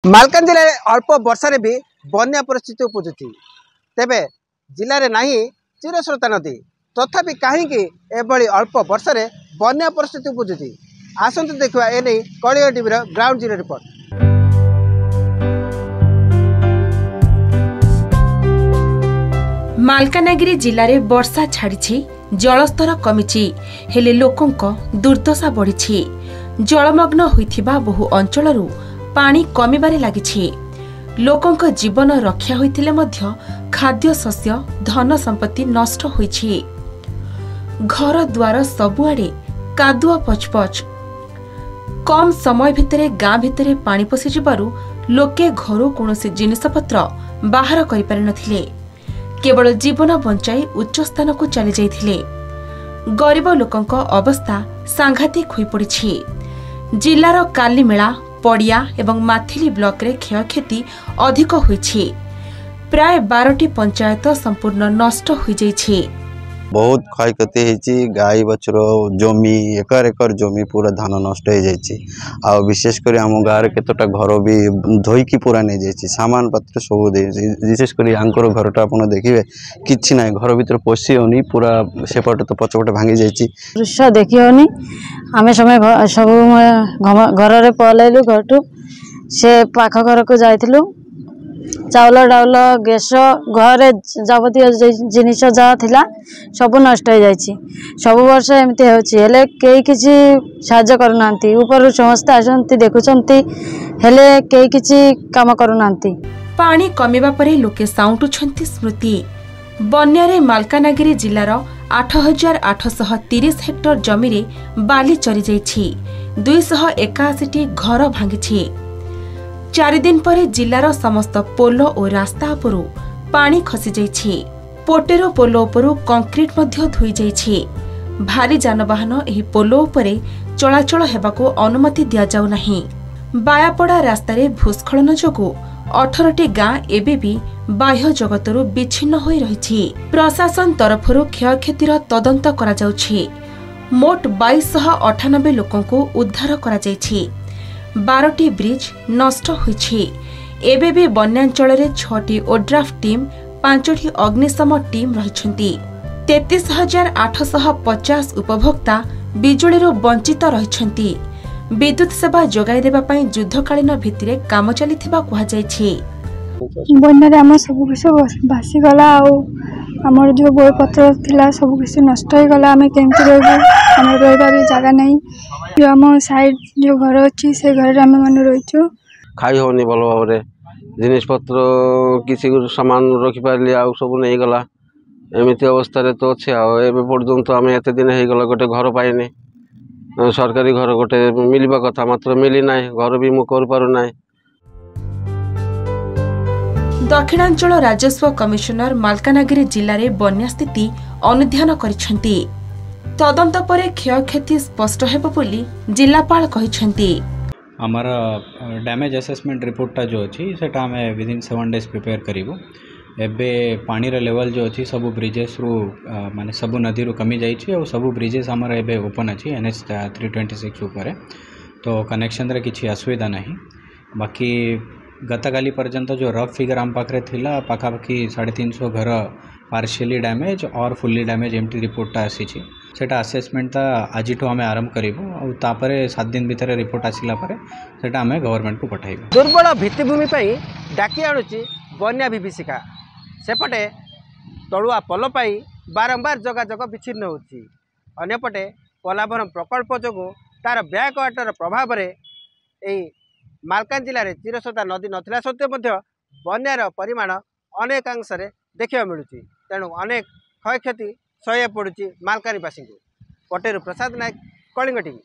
मालकानगिरी अल्प वर्षा भी बन्या परिस्थिति उपजुची तेबे जिले में नहीं चिरस्रोता नदी तथापि कहीं अल्प वर्षा बन्या परिस्थिति उपजुची आसतु देखा एने Kalinga TV ground zero report. Malkangiri जिले में वर्षा छाड़ी जलस्तर कमी हेले लोकों दुर्दशा बढ़ी जलमग्न होइथिबा बहु अंचल पानी कमिबारे लागिछि। लोकों जीवन रक्षा होइतिले मध्य खाद्य शस्य धन संपत्ति नष्ट होइछि। घर द्वार सबुआडे कादुआ पचपच कम समय भितरे गाँ भितरे पानी पशि जिबारु लोके घरु कोनोसी जिनिसपत्र बाहर करि पारि नथिले। केवल जीवन बंचाई उच्च स्थान को चली जाइथिले। गरीब लोकों अवस्था सांघातिक होई पड़िछि। जिलार कालीमेला पड़िया एवं माथिली ब्लॉक रे क्षयक्षति अधिक होइछि। प्राय 12टी पंचायत संपूर्ण नष्ट हो जाइछि। बहुत क्षयक्षति होइछि। गाई बछर जमी एकर एकर जमी पूरा धान नष्ट हो जाइछि। आ विशेषकर आम गाँव में केतटा घर भी धोईकी पूरा नहीं जाइछि। सामान पत्र सब विशेषकर आंकर घरटा आप देखिए किछि ना घर भीतर पशि होनी पूरा सेपटे तो पछपटे भांगी जाइछि। दृश्य देखि होनी आमे समय सब घर रे पलैलु घरटू से पाख घर को जाइथिलु। चाउल डाउल गैस घरे जावतीय जिनिस जहाँ थिला सब नष्ट हो जाइछि। सब वर्ष एमती होछि हेले केही किछि साहाय्य करूनांती। ऊपर समस्त आसंती देखुचंती हेले केही किछि काम करूनांती। पानी कमिबा परे लोके साउंटुछंती स्मृति। बन्यारे मालकानगिरी जिलार 8830 हेक्टर जमी रे बाली चरी जाइछि। 281टी घर भांगिछि। 4 दिन पर जिलार समस्त पोलो और रास्ता उपरू पानी खसी जाइछि। पोटेरो पोलो उपरू कंक्रीट मध्य धोई जाइछि। भारी जानवाहन एही पोलो उपरे चलाचल हेबाको अनुमति दिया जाउ नाही। बायापड़ा रास्तारे भूस्खलन जोगु 18टी गाँ एबे भी बाह्य जगतरू विच्छिन्न होई रहिछि। प्रशासन तरफରୁ क्षयक्षतिर तदंत करा जाउछि। मोट 2298 लोकंकु उद्धार करा जाइछि। 12टी ब्रिज नष्ट होइछि। एबे भी बन्यांचल रे 6टी ओड्राफ टीम 5टी अग्निशम टीम रहिछन्ति। 33,850 उपभोक्ता बिजुलीरू वंचित रहिछन्ति। विद्युत सेवा जोगाई देबा पई युद्धकालीन भित्तिरे काम चलिथिबा कुहा जाइछि। बन्यारे आम सब किसी भासी गला आमर जो बोई पत्र थिला सब किसी नष्ट हो गला। आम केमती रहबो आम रहबा भी जगह नहीं। जो आम साइड जो घर अच्छी से घर आम माने रहिछु। खाई होनी भल भाव जिनिस पत्र किसी सामान रखी पारे आ सब नहीं गला। एमती अवस्था तो अच्छे आबे पर्यंत आम एत दिन हो गला गोटे घर पाइनि। सरकारी घर गोटे मिलवा कथा मात्र मिली ना। घर भी मु कर पारु ना। दक्षिणांचल राजस्व कमिशनर मालकानगिरी जिले में बन्या स्थिति अनुध्यान करिसेंती। तदंत परे क्षयक्षति स्पष्ट हेबो बोली जिलापाल कहिसेंती। हमारा डैमेज असेसमेंट रिपोर्टा जो अच्छी सेटा हमें विदिन 7 days प्रिपेयर करूँ। एबे पानी रे लेवल जो अच्छी सब ब्रिजेस रू माने सब नदी रू कमी जाइए और सब ब्रिजेस हमारा एबे ओपन अच्छी NH 326 ऊपर। तो कनेक्शन रे किसी असुविधा नहीं। बाकी गतकाली पर्यंत जो रफ फिगर आम पाखे थिला पाखापाखि 350 घर पार्शियली डैमेज और फुल्ली डैमेज एमटी रिपोर्टा आसी सेटा असेसमेंटा आज आम आरंभ करूँ और 7 दिन भितर रिपोर्ट आसला सेटा आम गवर्नमेंट को पठाइबु। दुर्बल भित्तिभूमि डाकी आणुची बन्या विभीषिका। सेपटे तलुआ पोल पाई बारंबार जोगाजोग विच्छिन्न होछि। अन्यपटे पोलाभरम प्रकल्प जोगु तार बैकवाटर प्रभाव में मालकान जिले में चिरस्रोता नदी नथिला सत्वे बन्यार परिमाण अनेकांश देखा मिलूँ। तेणु अनेक क्षयक्षति सह्य पड़ुछि मालकानगिरीवासी को। पटेरु प्रसाद नायक, कलिंग टीवी।